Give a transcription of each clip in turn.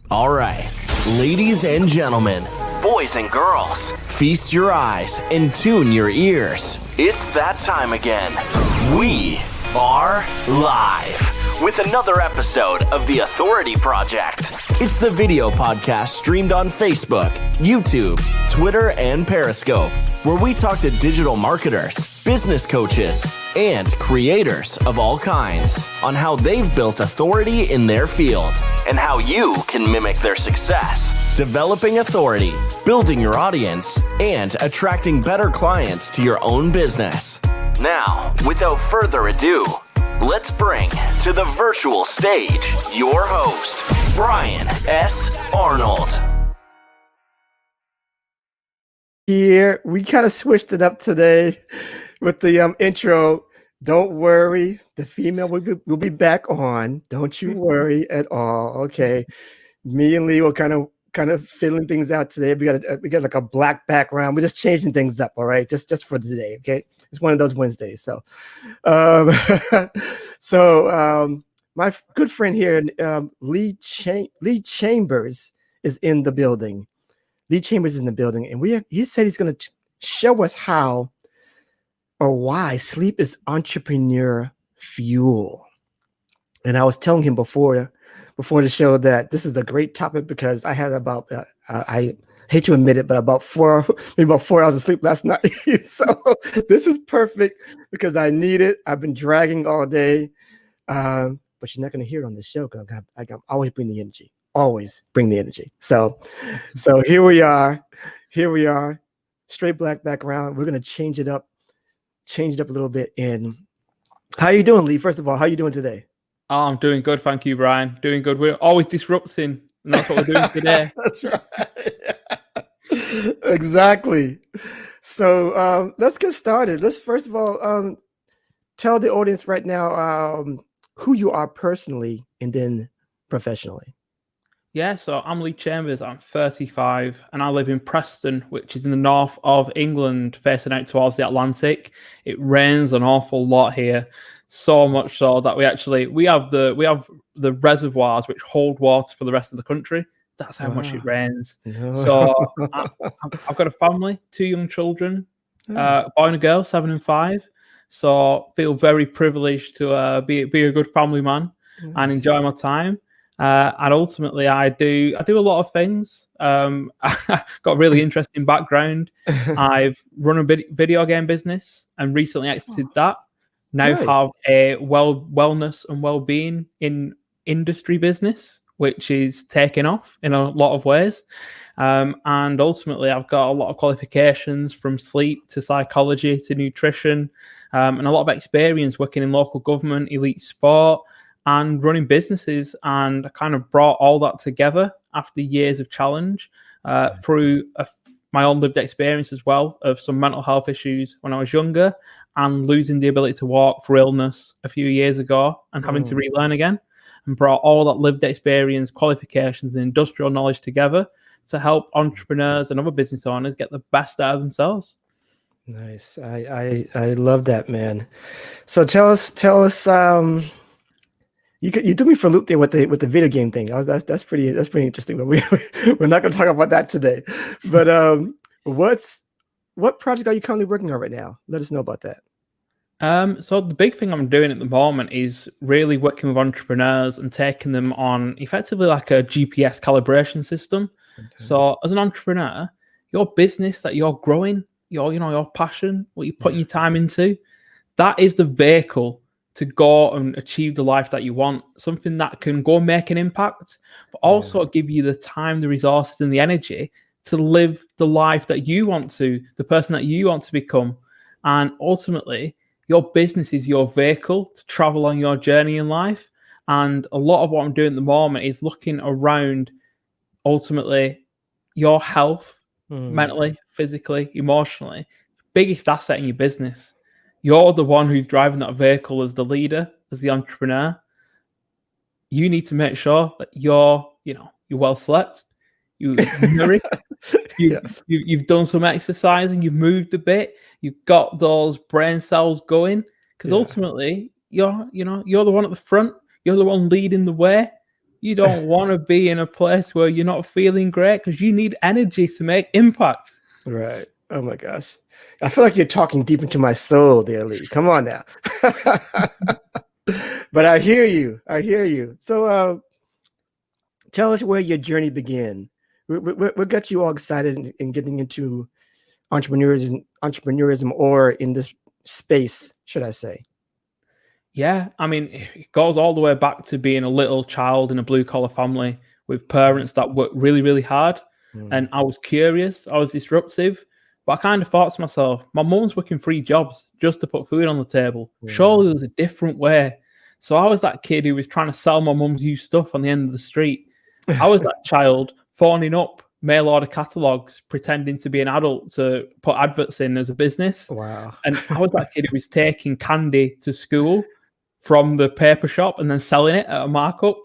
All right, ladies and gentlemen, boys and girls, feast your eyes and tune your ears. It's that time again. We are live with another episode of The Authority Project. It's the video podcast streamed on Facebook, YouTube, Twitter, and Periscope, where we talk to digital marketers, business coaches, and creators of all kinds on how they've built authority in their field and how you can mimic their success, developing authority, building your audience, and attracting better clients to your own business. Now, without further ado, let's bring to the virtual stage your host, Brian S. Arnold. Here, we kind of switched it up today with the intro. Don't worry, the female will be back on. Don't you worry at all. Okay, me and Lee will kind of filling things out today. We got like a black background. We're just changing things up. All right, just for today. Okay, it's one of those Wednesdays. So, my good friend here, Lee Chambers, is in the building. Lee Chambers is in the building, and he said he's going to show us how or why sleep is entrepreneur fuel. And I was telling him before the show that this is a great topic because I had about I hate to admit it, but about 4 hours of sleep last night. So this is perfect because I need it. I've been dragging all day, but you're not going to hear it on this show because I always bring the energy. Always bring the energy. So here we are, straight black background. We're going to change it up a little bit. And how you doing, Lee? First of all, how you doing today? Oh, I'm doing good. Thank you, Brian. Doing good. We're always disrupting, and that's what we're doing today. That's right. Exactly. So let's get started. Let's first of all tell the audience right now who you are personally and then professionally. Yeah, so I'm Lee Chambers. I'm 35, and I live in Preston, which is in the north of England, facing out towards the Atlantic. It rains an awful lot here, so much so that we have the reservoirs which hold water for the rest of the country. That's how much it rains. No. So I've got a family, 2 young children, a boy and a girl, 7 and 5. So feel very privileged to be a good family man and enjoy my time. And ultimately, I do a lot of things. Got a really interesting background. I've run a video game business and recently exited that. Now have a wellness and well-being in industry business, which is taking off in a lot of ways. And ultimately, I've got a lot of qualifications from sleep to psychology to nutrition, and a lot of experience working in local government, elite sport, and running businesses. And I kind of brought all that together after years of challenge through my own lived experience as well of some mental health issues when I was younger and losing the ability to walk for illness a few years ago and having to relearn again, and brought all that lived experience, qualifications, and industrial knowledge together to help entrepreneurs and other business owners get the best out of themselves. Nice. I love that, man. So tell us You took me for a loop there with the video game thing. That's pretty interesting. But we're not going to talk about that today. But what project are you currently working on right now? Let us know about that. So the big thing I'm doing at the moment is really working with entrepreneurs and taking them on effectively like a GPS calibration system. Okay. So as an entrepreneur, your business that you're growing, your passion, what you're putting your time into, that is the vehicle to go and achieve the life that you want, something that can go and make an impact, but also give you the time, the resources, and the energy to live the life that you want to, the person that you want to become. And ultimately, your business is your vehicle to travel on your journey in life. And a lot of what I'm doing at the moment is looking around, ultimately, your health, mentally, physically, emotionally, biggest asset in your business. You're the one who's driving that vehicle as the leader, as the entrepreneur. You need to make sure that you're well slept, you've nourished, you've done some exercise and you've moved a bit, you've got those brain cells going, because ultimately you're the one at the front, you're the one leading the way. You don't want to be in a place where you're not feeling great because you need energy to make impact. Right. Oh my gosh. I feel like you're talking deep into my soul there, Lee. Come on now. But I hear you. I hear you. So tell us where your journey began. What got you all excited in getting into entrepreneurism or in this space, should I say? Yeah, I mean, it goes all the way back to being a little child in a blue collar family with parents that worked really, really hard. And I was curious, I was disruptive, but I kind of thought to myself, my mum's working 3 jobs just to put food on the table. Surely there's a different way. So I was that kid who was trying to sell my mum's used stuff on the end of the street. I was that child phoning up mail order catalogs, pretending to be an adult to put adverts in as a business. Wow. And I was that kid who was taking candy to school from the paper shop and then selling it at a markup.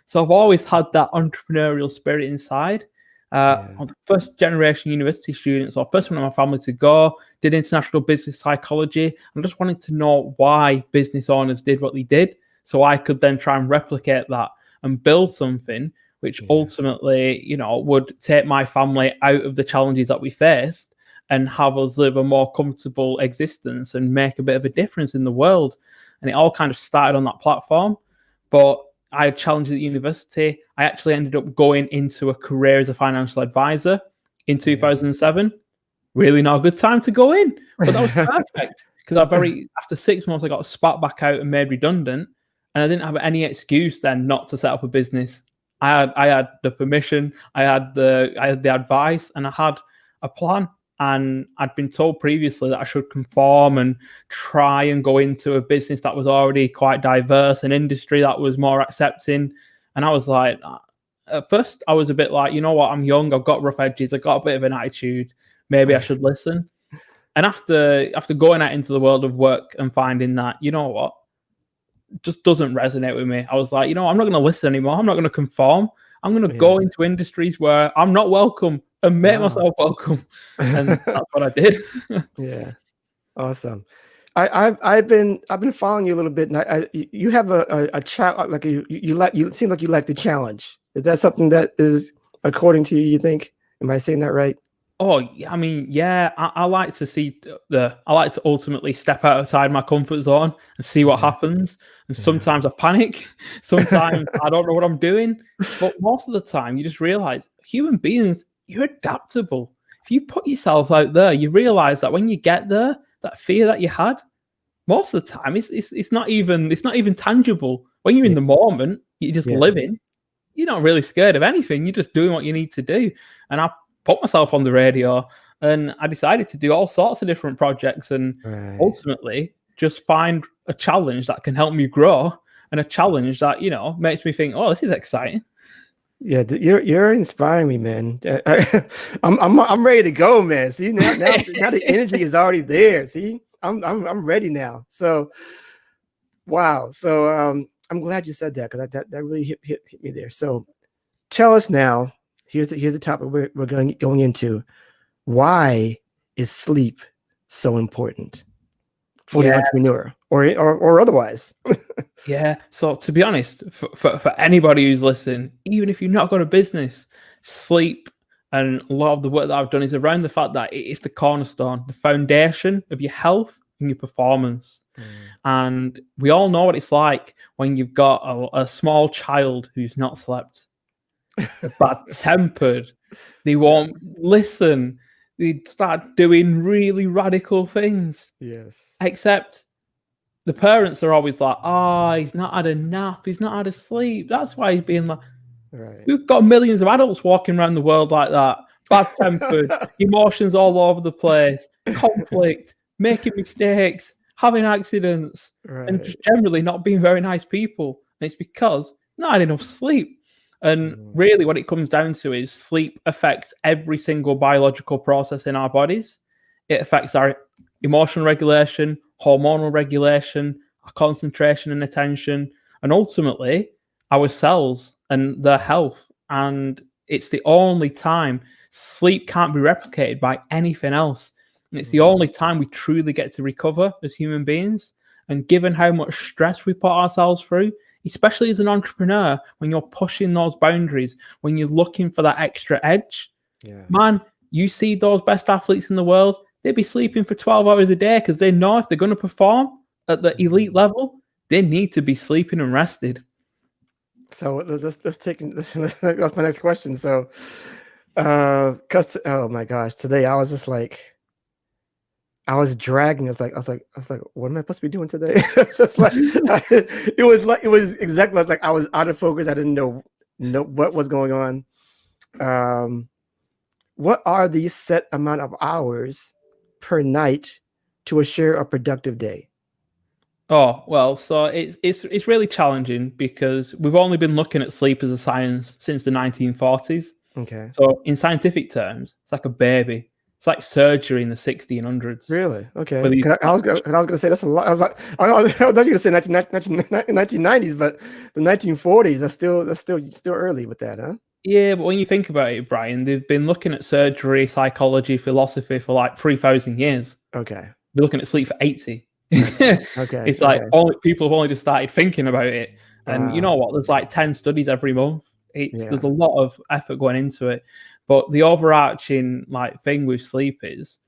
So I've always had that entrepreneurial spirit inside. I'm the first generation university student, so first one in my family to go, did international business psychology. I just wanted to know why business owners did what they did, so I could then try and replicate that and build something which ultimately, would take my family out of the challenges that we faced and have us live a more comfortable existence and make a bit of a difference in the world. And it all kind of started on that platform. But I had challenges at university. I actually ended up going into a career as a financial advisor in 2007. Really not a good time to go in, but that was perfect because after 6 months, I got spat back out and made redundant. And I didn't have any excuse then not to set up a business. I had the permission, I had the advice, and I had a plan. And I'd been told previously that I should conform and try and go into a business that was already quite diverse, an industry that was more accepting. And I was like, at first, I was a bit like, you know what, I'm young, I've got rough edges, I've got a bit of an attitude, maybe I should listen. And after going out into the world of work and finding that, you know what, just doesn't resonate with me. I was like, I'm not going to listen anymore. I'm not going to conform. I'm going to go into industries where I'm not welcome and make myself welcome. And that's what I did. Yeah. Awesome. I've been following you a little bit, and you have a challenge. Like you seem like you like the challenge. Is that something that is according to you? You think? Am I saying that right? Oh, I mean, yeah. I like to I like to ultimately step outside my comfort zone and see what happens. And sometimes I panic. Sometimes I don't know what I'm doing. But most of the time, you just realize human beings, you're adaptable. If you put yourself out there, you realize that when you get there, that fear that you had, most of the time, it's not even tangible. When you're in the moment, you're just living. You're not really scared of anything. You're just doing what you need to do. And I put myself on the radio, and I decided to do all sorts of different projects, and ultimately just find a challenge that can help me grow, and a challenge that makes me think, oh, this is exciting. Yeah, you're inspiring me, man. I'm ready to go, man. See, now the energy is already there. See, I'm ready now. So, wow. So I'm glad you said that, because that really hit me there. So, tell us now. Here's the topic we're going into. Why is sleep so important for the entrepreneur or otherwise? Yeah. So to be honest, for anybody who's listening, even if you've not got a business, sleep and a lot of the work that I've done is around the fact that it is the cornerstone, the foundation of your health and your performance. And we all know what it's like when you've got a small child who's not slept, bad-tempered, they won't listen, they start doing really radical things. Yes. Except the parents are always like, he's not had a nap, he's not had a sleep. That's why he's being like, we've got millions of adults walking around the world like that, bad-tempered, emotions all over the place, conflict, making mistakes, having accidents, and just generally not being very nice people. And it's because not had enough sleep. And really what it comes down to is sleep affects every single biological process in our bodies. It affects our emotional regulation, hormonal regulation, our concentration and attention, and ultimately our cells and their health. And it's the only time sleep can't be replicated by anything else. And it's the only time we truly get to recover as human beings. And given how much stress we put ourselves through, especially as an entrepreneur, when you're pushing those boundaries, when you're looking for that extra edge. Yeah. Man, you see those best athletes in the world, they'd be sleeping for 12 hours a day because they know if they're going to perform at the elite level, they need to be sleeping and rested. So let's take that's my next question. So, cause oh my gosh, today I was just like, I was dragging. I was like, what am I supposed to be doing today? It's just like it was exactly like I was out of focus. I didn't know what was going on. What are the set amount of hours per night to assure a productive day? Oh, well, so it's really challenging because we've only been looking at sleep as a science since the 1940s. Okay. So in scientific terms, it's like a baby. It's like surgery in the 1600s. Really? Okay. Whether you- 'Cause I was gonna say that's a lot. I was like, I thought you were gonna say 1990s, but the 1940s. That's still early with that, huh? Yeah, but when you think about it, Brian, they've been looking at surgery, psychology, philosophy for like 3,000 years. Okay. They're looking at sleep for 80. Okay. It's like Okay. only people have only just started thinking about it. And you Wow. know what? There's like 10 studies every month. Yeah. There's a lot of effort going into it. But the overarching like thing with sleep is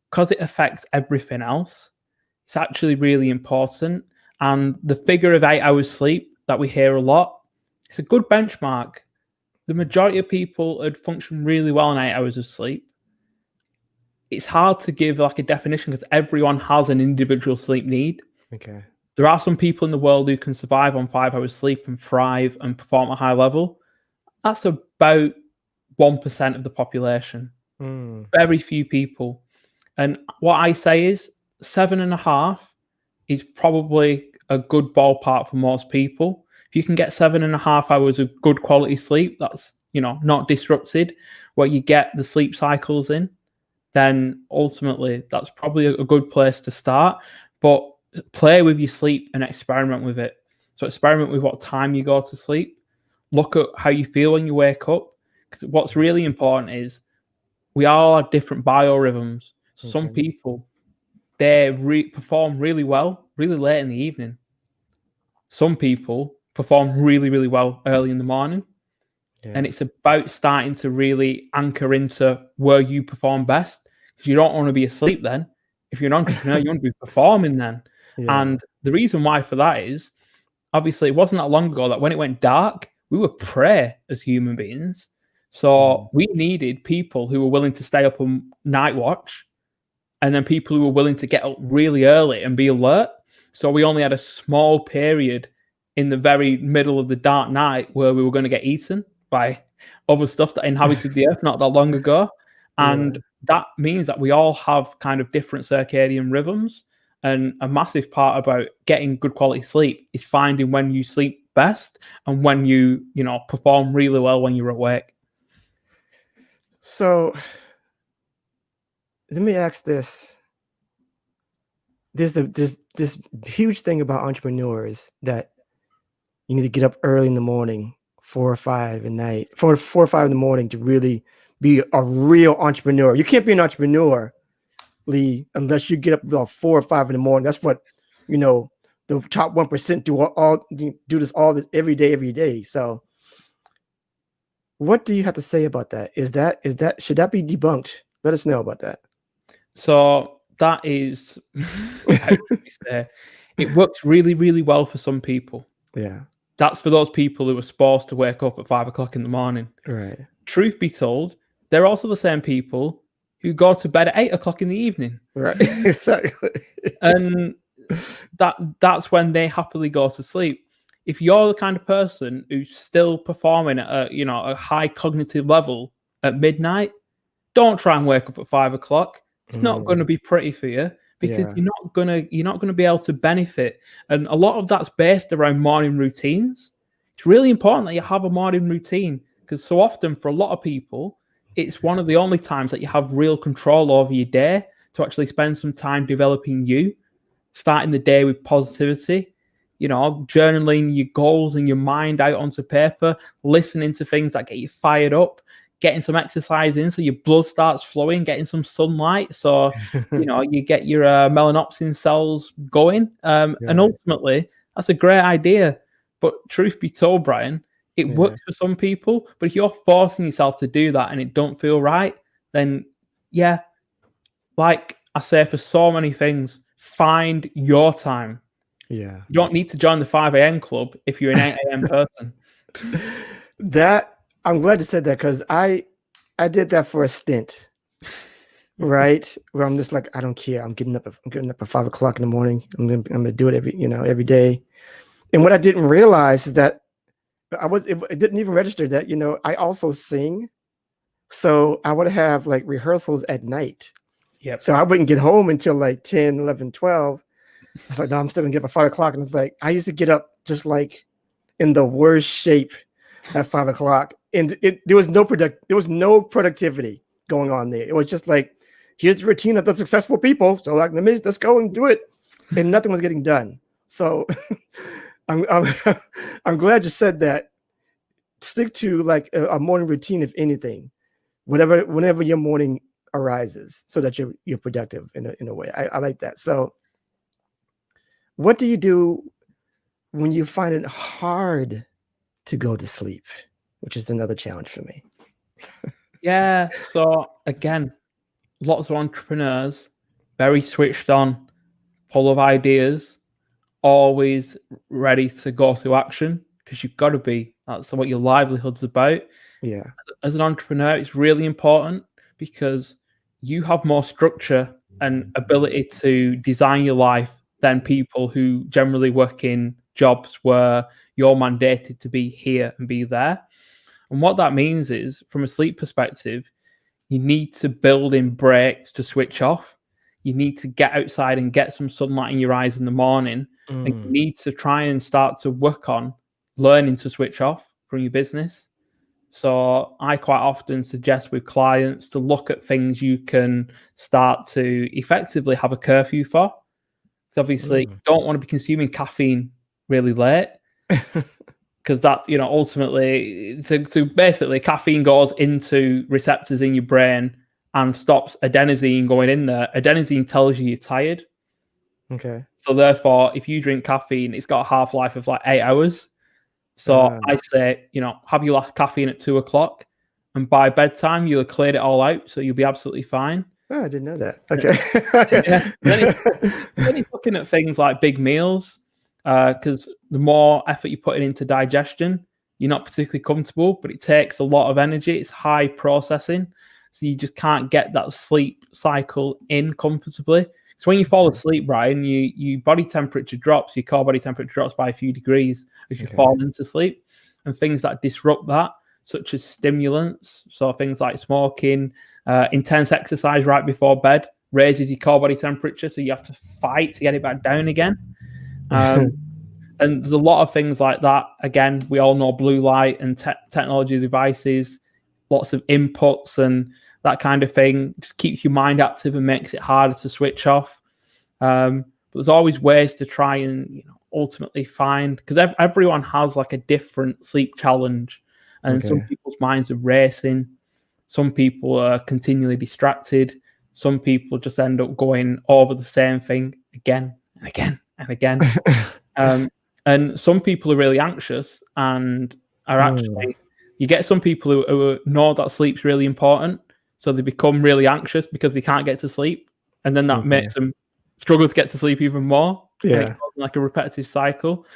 because it affects everything else, it's actually really important. And the figure of 8 hours sleep that we hear a lot, it's a good benchmark. The majority of people would function really well on 8 hours of sleep. It's hard to give like a definition because everyone has an individual sleep need. Okay. There are some people in the world who can survive on 5 hours sleep and thrive and perform at a high level. That's about 1% of the population. Mm. Very few people. And what I say is 7.5 is probably a good ballpark for most people. If you can get 7.5 hours of good quality sleep, that's not disrupted, where you get the sleep cycles in, then ultimately that's probably a good place to start. But play with your sleep and experiment with it. So experiment with what time you go to sleep. Look at how you feel when you wake up. Because what's really important is we all have different biorhythms. Some Okay. people, they perform really well really late in the evening. Some people perform really, really well early in the morning. Yeah. And it's about starting to really anchor into where you perform best, because you don't want to be asleep then. If you're an entrepreneur, you want to be performing then. Yeah. And the reason why for that is, obviously, it wasn't that long ago that when it went dark, we were prey as human beings. So we needed people who were willing to stay up on night watch, and then people who were willing to get up really early and be alert. So we only had a small period in the very middle of the dark night where we were going to get eaten by other stuff that inhabited the earth not that long ago. And that means that we all have kind of different circadian rhythms. And a massive part about getting good quality sleep is finding when you sleep best and when you perform really well when you're awake. So let me ask this. There's this huge thing about entrepreneurs that you need to get up early in the morning, 4 or 5 at night, 4 or 5 in the morning to really be a real entrepreneur. You can't be an entrepreneur, Lee, unless you get up about 4 or 5 in the morning. That's what the top 1% do this every day. So what do you have to say about that? Should that be debunked? Let us know about that. So that is, it works really, really well for some people. Yeah. That's for those people who are supposed to wake up at 5 o'clock in the morning. Right. Truth be told, they're also the same people who go to bed at 8 o'clock in the evening. Right. Exactly. And that's when they happily go to sleep. If you're the kind of person who's still performing at a high cognitive level at midnight, don't try and wake up at 5 o'clock. It's not going to be pretty for you, because you're not gonna be able to benefit. And a lot of that's based around morning routines. It's really important that you have a morning routine, because so often for a lot of people, it's one of the only times that you have real control over your day to actually spend some time developing you, starting the day with positivity, journaling your goals and your mind out onto paper, listening to things that get you fired up, getting some exercise in so your blood starts flowing, getting some sunlight so you get your melanopsin cells going. And ultimately, that's a great idea. But truth be told, Brian, it works for some people. But if you're forcing yourself to do that and it don't feel right, then yeah, like I say for so many things, find your time. Yeah. You don't need to join the 5 a.m. club if you're an 8 a.m. person. That I'm glad you said that, because I did that for a stint, right? Where I'm just like, I don't care. I'm getting up at 5 o'clock in the morning. I'm gonna do it every day. And what I didn't realize is that it didn't even register that, I also sing. So I would have like rehearsals at night. Yep. So I wouldn't get home until like 10, 11, 12. I was like, no, I'm still gonna get up at 5 o'clock. And it's like, I used to get up just like in the worst shape at 5 o'clock. And there was no productivity going on there. It was just like, here's the routine of the successful people. So like, let's go and do it. And nothing was getting done. So I'm I'm glad you said that. Stick to like a morning routine, if anything, whenever your morning arises, so that you're productive in a way. I like that. So what do you do when you find it hard to go to sleep, which is another challenge for me? Yeah. So again, lots of entrepreneurs, very switched on, full of ideas, always ready to go to action, because you've got to be. That's what your livelihood's about. Yeah. As an entrepreneur, it's really important because you have more structure and ability to design your life than people who generally work in jobs where you're mandated to be here and be there. And what that means is, from a sleep perspective, you need to build in breaks to switch off. You need to get outside and get some sunlight in your eyes in the morning. And you need to try and start to work on learning to switch off from your business. So I quite often suggest with clients to look at things you can start to effectively have a curfew for. So obviously, you don't want to be consuming caffeine really late, because that, ultimately, so basically caffeine goes into receptors in your brain and stops adenosine going in there. Adenosine tells you you're tired. Okay. So therefore, if you drink caffeine, it's got a half-life of like 8 hours. So I say, have your last caffeine at 2 o'clock, and by bedtime, you'll have cleared it all out. So you'll be absolutely fine. Oh, I didn't know that. Okay. Yeah. Then it's looking at things like big meals, because the more effort you're putting into digestion, you're not particularly comfortable, but it takes a lot of energy. It's high processing. So you just can't get that sleep cycle in comfortably. So when you fall asleep, Brian, your body temperature drops, your core body temperature drops by a few degrees as you fall into sleep. And things that disrupt that, such as stimulants, so things like smoking, intense exercise right before bed, raises your core body temperature, so you have to fight to get it back down again. And there's a lot of things like that. Again, we all know blue light and technology devices, lots of inputs and that kind of thing just keeps your mind active and makes it harder to switch off. But there's always ways to try and ultimately find, because everyone has like a different sleep challenge, and some people's minds are racing, some people are continually distracted, some people just end up going over the same thing again and again and again. And some people are really anxious and are actually, you get some people who know that sleep's really important, so they become really anxious because they can't get to sleep, and then that makes them struggle to get to sleep even more. And it's like a repetitive cycle,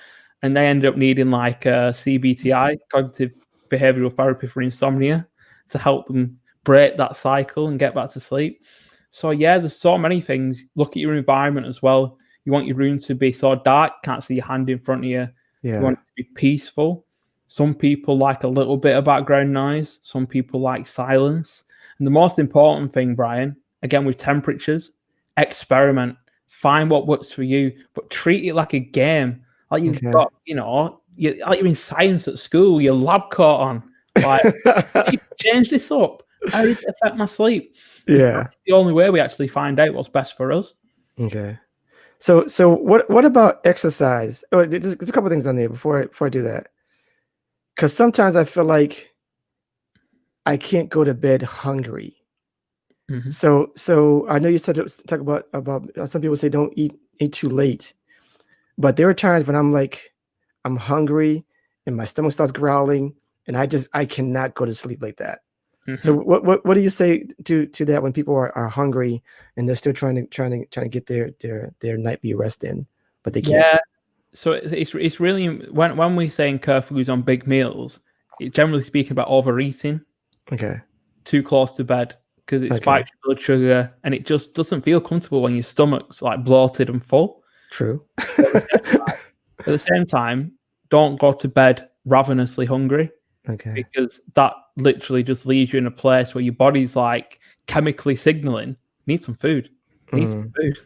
and they end up needing like a CBTI, cognitive behavioral therapy for insomnia, to help them break that cycle and get back to sleep. So yeah, there's so many things. Look at your environment as well. You want your room to be so dark, can't see your hand in front of you. You want it to be peaceful. Some people like a little bit of background noise. Some people like silence. And the most important thing, Brian, again with temperatures, experiment. Find what works for you, but treat it like a game. Like you've got, like you're in science at school, your lab coat on. Like, you change this up. How does it affect my sleep? Yeah. That's the only way we actually find out what's best for us. Okay. So what about exercise? Oh, there's a couple of things on there before I do that. Because sometimes I feel like I can't go to bed hungry. So I know you talk about some people say don't eat too late, but there are times when I'm like, I'm hungry and my stomach starts growling, and I cannot go to sleep like that. So what do you say to that when people are hungry and they're still trying to get their nightly rest in, but they can't? Yeah. So it's really when we saying curfews on big meals, it generally speaking about overeating Okay. too close to bed because it Okay. spikes your blood sugar and it just doesn't feel comfortable when your stomach's like bloated and full. True. At the same time, don't go to bed ravenously hungry Okay. because that literally just leaves you in a place where your body's like chemically signaling, need some food, need some food.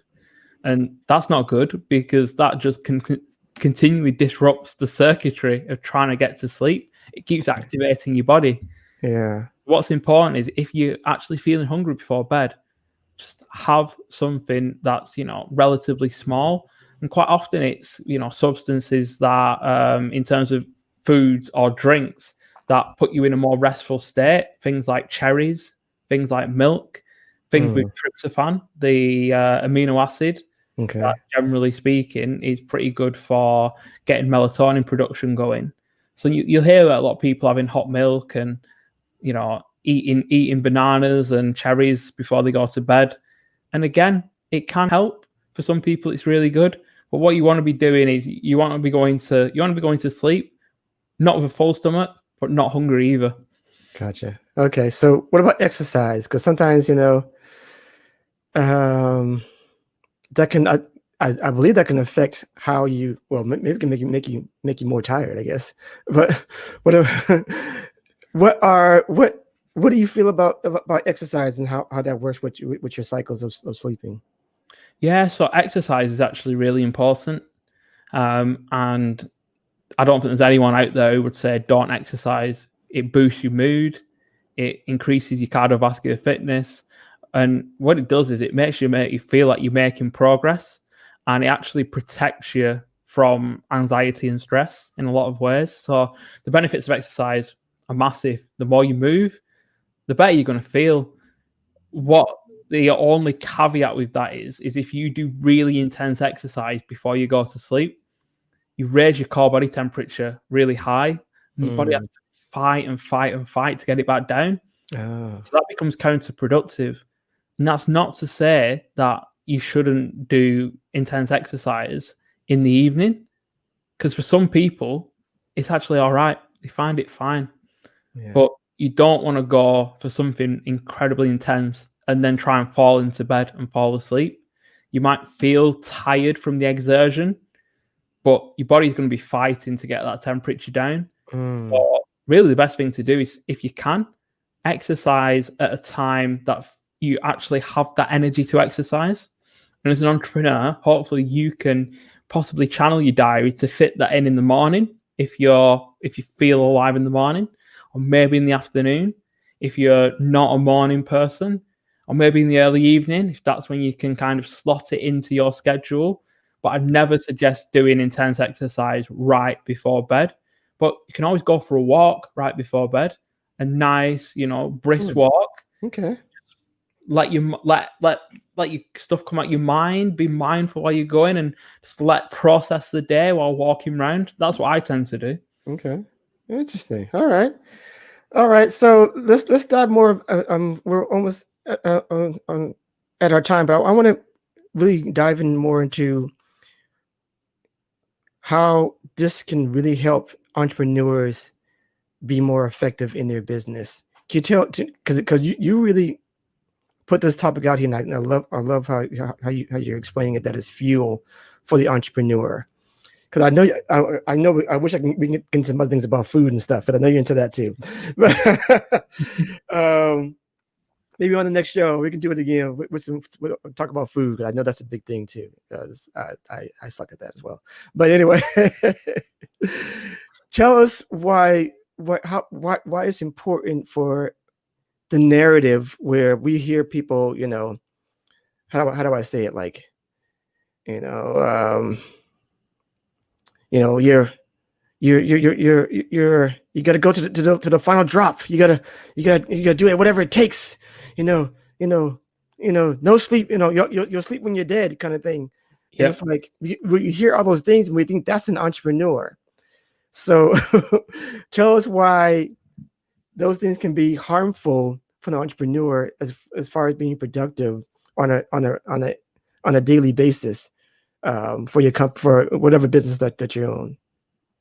And that's not good because that just continually disrupts the circuitry of trying to get to sleep. It keeps activating your body. Yeah. What's important is if you're actually feeling hungry before bed, just have something that's, relatively small. And quite often it's, substances that, in terms of foods or drinks, that put you in a more restful state. Things like cherries, things like milk, things with tryptophan, the amino acid. Okay. That, generally speaking, is pretty good for getting melatonin production going. So you'll hear a lot of people having hot milk and eating bananas and cherries before they go to bed. And again, it can help. For some people, it's really good. But what you want to be doing is you want to be going to sleep, not with a full stomach, but not hungry either. Gotcha. Okay. So what about exercise? Because sometimes, that can I believe that can affect how you, well, maybe it can make you more tired, I guess. But what what do you feel about exercise and how that works with your cycles of sleeping? Yeah, so exercise is actually really important. And I don't think there's anyone out there who would say don't exercise. It boosts your mood, it increases your cardiovascular fitness, and what it does is it makes you feel like you're making progress, and it actually protects you from anxiety and stress in a lot of ways. So the benefits of exercise are massive. The more you move, the better you're going to feel. What the only caveat with that is if you do really intense exercise before you go to sleep, you raise your core body temperature really high, and your body has to fight and fight and fight to get it back down. Oh. So that becomes counterproductive. And that's not to say that you shouldn't do intense exercise in the evening, because for some people, it's actually all right. They find it fine. Yeah. But you don't want to go for something incredibly intense and then try and fall into bed and fall asleep. You might feel tired from the exertion, but your body's going to be fighting to get that temperature down. So really, the best thing to do is, if you can, exercise at a time that you actually have that energy to exercise. And as an entrepreneur, hopefully you can possibly channel your diary to fit that in the morning if you feel alive in the morning, or maybe in the afternoon if you're not a morning person, or maybe in the early evening if that's when you can kind of slot it into your schedule. But I'd never suggest doing intense exercise right before bed. But you can always go for a walk right before bed, a nice, brisk walk. Okay. Let your stuff come out your mind. Be mindful while you're going, and just process the day while walking around. That's what I tend to do. Okay. Interesting. All right. So let's dive more. We're almost on at our time, but I want to really dive in more into how this can really help entrepreneurs be more effective in their business. Can you tell? Because you really put this topic out here, and I love how you're explaining it. That is fuel for the entrepreneur. Because I know I wish we can get into some other things about food and stuff, but I know you're into that too. But maybe on the next show we can do it again. We'll talk about food, because I know that's a big thing too. Because I suck at that as well. But anyway, tell us why it's important for the narrative where we hear people, how do I say it? Like, you got to go to the final drop. You gotta do it, whatever it takes. No sleep. You'll sleep when you're dead, kind of thing. And it's like we hear all those things and we think that's an entrepreneur. So tell us why those things can be harmful for the entrepreneur as far as being productive on a daily basis for your for whatever business that you own.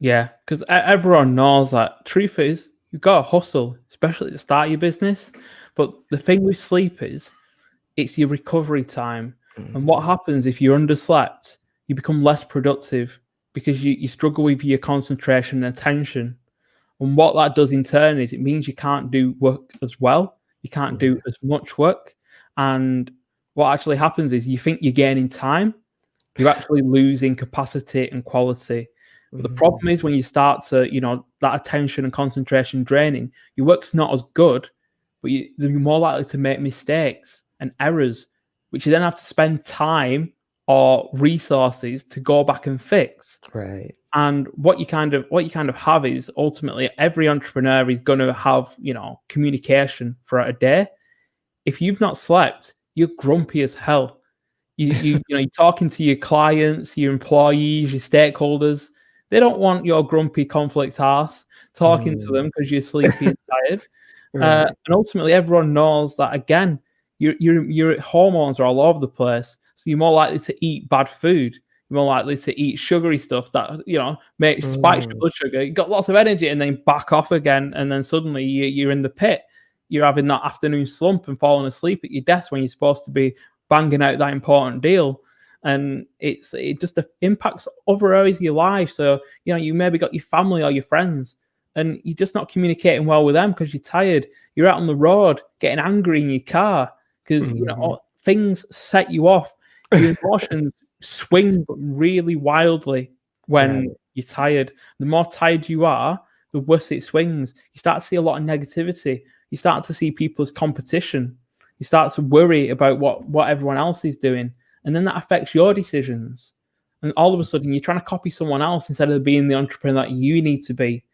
Yeah, because everyone knows that. Truth is, you've got to hustle, especially at the start of your business. But the thing with sleep is, it's your recovery time. And what happens if you're underslept? You become less productive because you struggle with your concentration and attention. And what that does in turn is it means you can't do work as well. You can't do as much work. And what actually happens is you think you're gaining time, you're actually losing capacity and quality. But the problem is when you start to, that attention and concentration draining, your work's not as good, but you're more likely to make mistakes and errors, which you then have to spend time or resources to go back and fix. Right. And what you kind of have is ultimately every entrepreneur is going to have, communication throughout a day. If you've not slept, you're grumpy as hell. You're talking to your clients, your employees, your stakeholders. They don't want your grumpy conflict ass talking to them because you're sleepy and tired. Right. And ultimately, everyone knows that again, your hormones are all over the place, so you're more likely to eat bad food. You're more likely to eat sugary stuff that makes spikes your blood sugar. You got lots of energy, and then back off again, and then suddenly you're in the pit. You're having that afternoon slump and falling asleep at your desk when you're supposed to be banging out that important deal. And it just impacts other areas of your life. So you maybe got your family or your friends, and you're just not communicating well with them because you're tired. You're out on the road getting angry in your car because things set you off. Your emotions swing really wildly when you're tired. The more tired you are, the worse it swings. You start to see a lot of negativity. You start to see people as competition. You start to worry about what everyone else is doing. And then that affects your decisions. And all of a sudden, you're trying to copy someone else instead of being the entrepreneur that you need to be.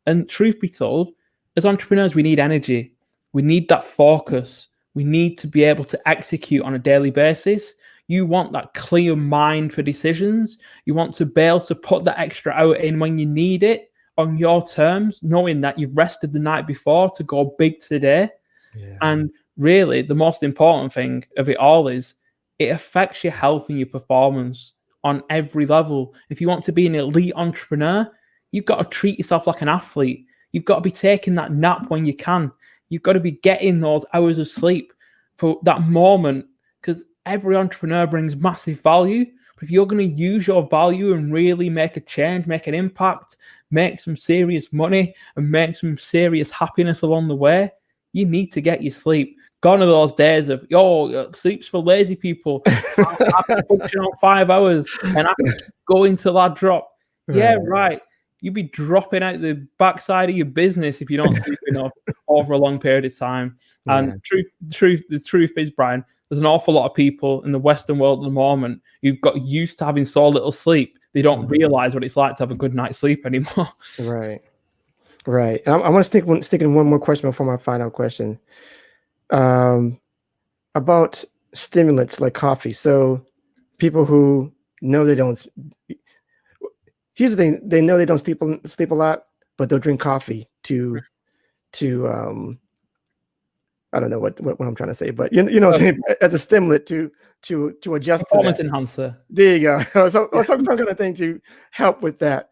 And truth be told, as entrepreneurs, we need energy. We need that focus. We need to be able to execute on a daily basis. You want that clear mind for decisions. You want to be able to put that extra hour in when you need it on your terms, knowing that you've rested the night before to go big today. Yeah. And really, the most important thing of it all is it affects your health and your performance on every level. If you want to be an elite entrepreneur, you've got to treat yourself like an athlete. You've got to be taking that nap when you can. You've got to be getting those hours of sleep for that moment, because every entrepreneur brings massive value. But if you're going to use your value and really make a change, make an impact, make some serious money, and make some serious happiness along the way, you need to get your sleep. Gone are those days of, sleep's for lazy people. I can function on 5 hours and I can go into that drop. Yeah, right. You'd be dropping out the backside of your business if you don't sleep enough over a long period of time. And the truth is, Brian, there's an awful lot of people in the Western world at the moment who've got used to having so little sleep, they don't realize what it's like to have a good night's sleep anymore. Right. I want to stick in one more question before my final question. About stimulants like coffee. So people who know they don't. Here's the thing: they know they don't sleep a lot, but they'll drink coffee to I don't know what I'm trying to say, but as a stimulant to adjust performance to that. enhancer. There you go. So some kind of thing to help with that.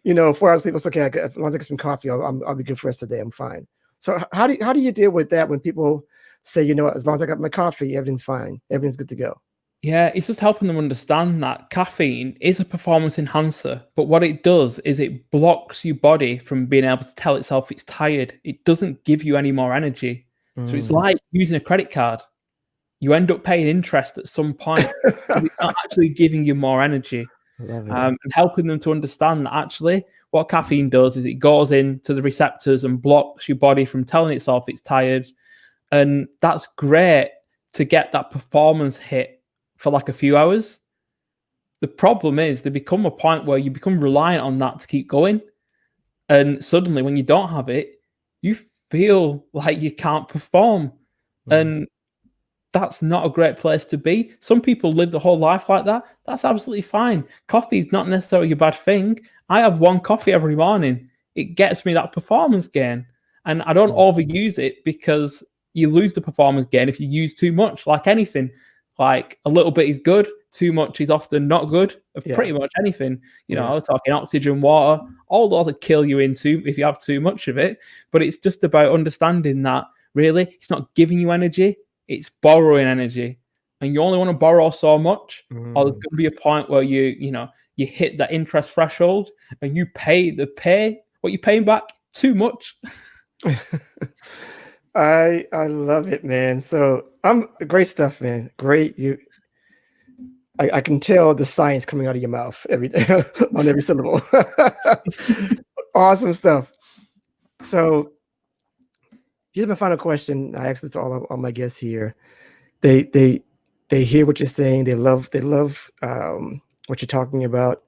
4 hours sleep. It's okay. As long as I get some coffee, I'll be good for the rest of the day. I'm fine. So how do you deal with that when people say, as long as I got my coffee, everything's fine, everything's good to go? Yeah, it's just helping them understand that caffeine is a performance enhancer, but what it does is it blocks your body from being able to tell itself it's tired. It doesn't give you any more energy. So it's like using a credit card. You end up paying interest at some point. It's not actually giving you more energy. And helping them to understand that actually what caffeine does is it goes into the receptors and blocks your body from telling itself it's tired. And that's great to get that performance hit for like a few hours. The problem is there become a point where you become reliant on that to keep going. And suddenly when you don't have it, you feel like you can't perform. And that's not a great place to be. Some people live the whole life like that. That's absolutely fine. Coffee is not necessarily a bad thing. I have one coffee every morning. It gets me that performance gain. And I don't overuse it because you lose the performance gain if you use too much, like anything. Like a little bit is good, too much is often not good of pretty much anything. You know, I was talking oxygen, water, all those will kill you into if you have too much of it. But it's just about understanding that really it's not giving you energy, it's borrowing energy. And you only want to borrow so much, or there's going to be a point where you hit that interest threshold and you pay what you're paying back too much. I love it, man. So great stuff, man. Great. I can tell the science coming out of your mouth every day on every syllable. Awesome stuff. So here's my final question. I asked this to all my guests here. They hear what you're saying. They love what you're talking about.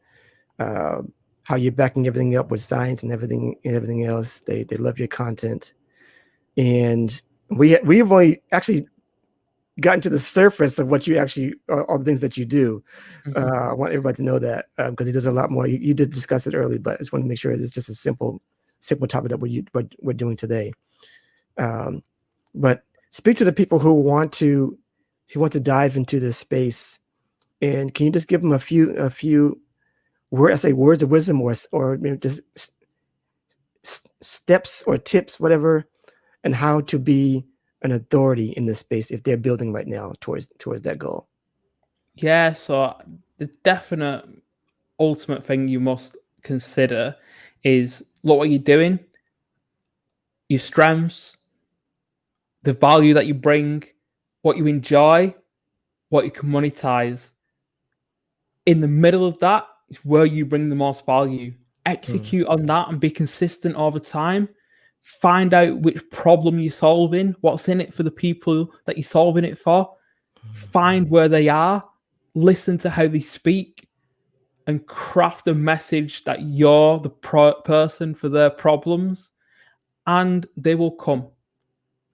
How you're backing everything up with science and everything else. They love your content. And we've only actually gotten to the surface of what you actually all the things that you do. I want everybody to know that because he does a lot more. You did discuss it early, but I just want to make sure it's just a simple topic that we're doing today. But speak to the people who want to dive into this space, and can you just give them a few words of wisdom or maybe just steps or tips, whatever, and how to be an authority in this space if they're building right now towards that goal? Yeah, so the definite ultimate thing you must consider is look what you're doing, your strengths, the value that you bring, what you enjoy, what you can monetize. In the middle of that is where you bring the most value. Execute on that and be consistent over time. Find out which problem you're solving, what's in it for the people that you're solving it for. Find where they are, listen to how they speak, and craft a message that you're the person for their problems. And they will come.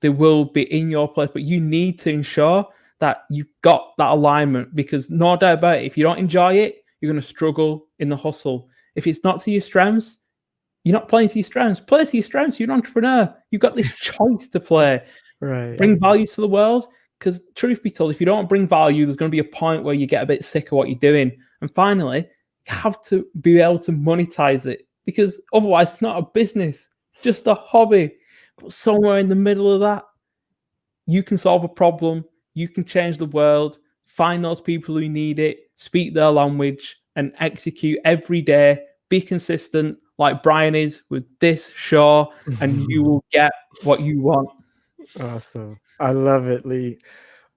They will be in your place, but you need to ensure that you've got that alignment, because no doubt about it, if you don't enjoy it, you're going to struggle in the hustle. If it's not to your strengths, you're not playing to your strengths. Play to your strengths. You're an entrepreneur. You've got this choice to play. Right. Bring value to the world. Because truth be told, if you don't bring value, there's going to be a point where you get a bit sick of what you're doing. And finally, you have to be able to monetize it, because otherwise it's not a business, just a hobby. But somewhere in the middle of that, you can solve a problem. You can change the world. Find those people who need it. Speak their language and execute every day. Be consistent like Brian is with this show, and you will get what you want. Awesome. I love it, Lee.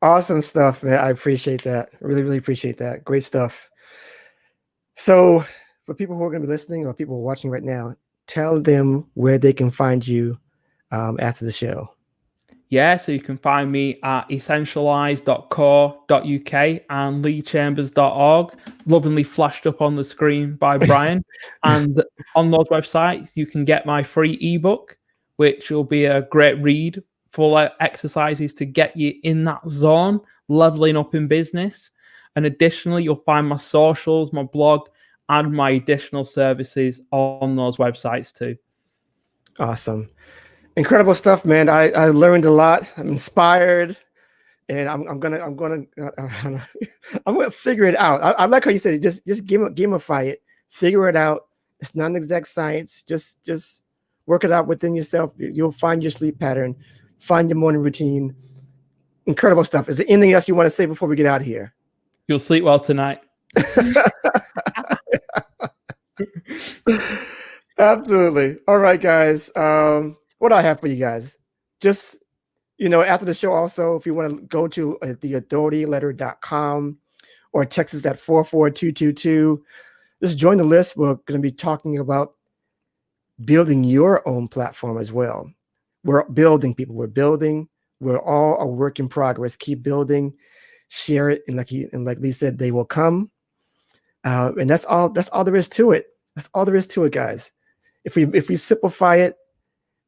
Awesome stuff, man. I appreciate that. Really, really appreciate that. Great stuff. So for people who are going to be listening or people who are watching right now, tell them where they can find you after the show. Yeah, so you can find me at essentialize.co.uk and leechambers.org, lovingly flashed up on the screen by Brian. And on those websites, you can get my free ebook, which will be a great read, full of exercises to get you in that zone, leveling up in business. And additionally, you'll find my socials, my blog, and my additional services on those websites too. Awesome. Incredible stuff, man. I learned a lot. I'm inspired, and I'm gonna figure it out. I like how you said it. Just gamify it, figure it out. It's not an exact science. Just work it out within yourself. You'll find your sleep pattern, find your morning routine. Incredible stuff. Is there anything else you want to say before we get out of here? You'll sleep well tonight. Absolutely. All right, guys. What do I have for you guys? Just, after the show also, if you want to go to theauthorityletter.com or text us at 44222, just join the list. We're going to be talking about building your own platform as well. We're building, people. We're building. We're all a work in progress. Keep building, share it. And like Lee said, they will come. And that's all there is to it. That's all there is to it, guys. If we simplify it,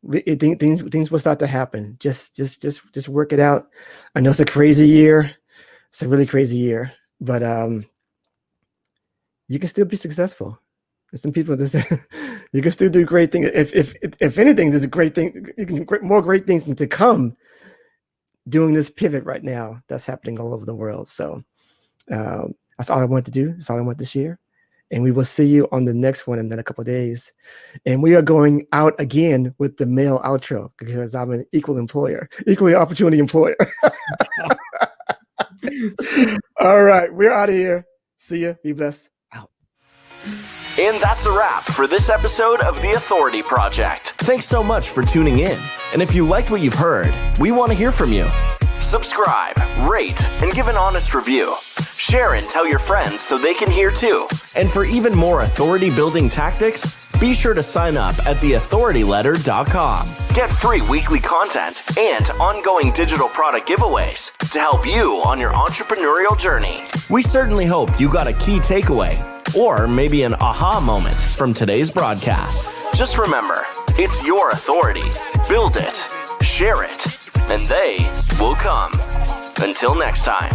things will start to happen. Just work it out. I know it's a crazy year. It's a really crazy year, but you can still be successful. There's some people that you can still do great things. If anything, there's a great thing. You can more great things to come doing this pivot right now that's happening all over the world. So that's all I wanted to do. That's all I want this year. And we will see you on the next one in a couple of days. And we are going out again with the male outro because I'm an equally opportunity employer. All right, we're out of here. See ya. Be blessed. Out. And that's a wrap for this episode of The Authority Project. Thanks so much for tuning in. And if you liked what you've heard, we want to hear from you. Subscribe, rate, and give an honest review. Share and tell your friends so they can hear too. And for even more authority-building tactics, be sure to sign up at theauthorityletter.com. Get free weekly content and ongoing digital product giveaways to help you on your entrepreneurial journey. We certainly hope you got a key takeaway or maybe an aha moment from today's broadcast. Just remember, it's your authority. Build it, share it, and they will come. Until next time.